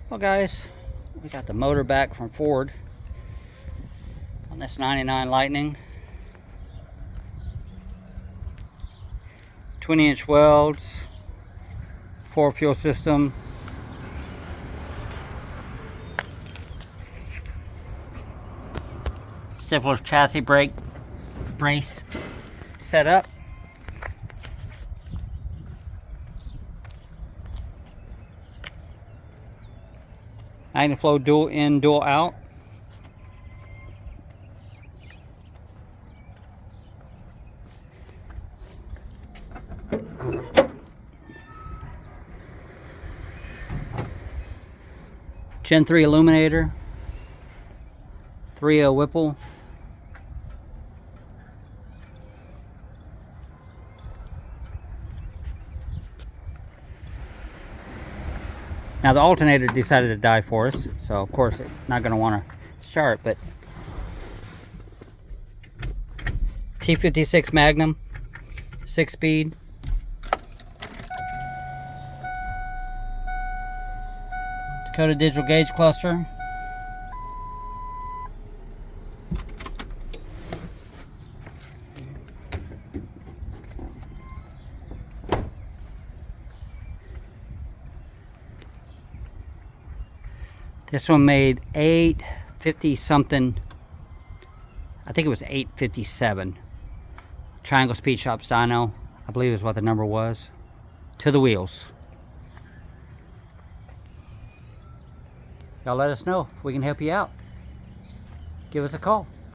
Well guys, we got the motor back from Ford on this 99 Lightning. 20-inch welds, 4 fuel system. Stifflers chassis brake brace set up. Magnaflow dual in, dual out. Gen 3 Aluminator. 3 Whipple. Now the alternator decided to die for us, so of course it's not going to want to start, but T56 Magnum, 6-speed. Dakota Digital gauge cluster. This one made 850 something. I think it was 857. Triangle Speed Shop dyno, I believe is what the number was. To the wheels. Y'all let us know if we can help you out. Give us a call.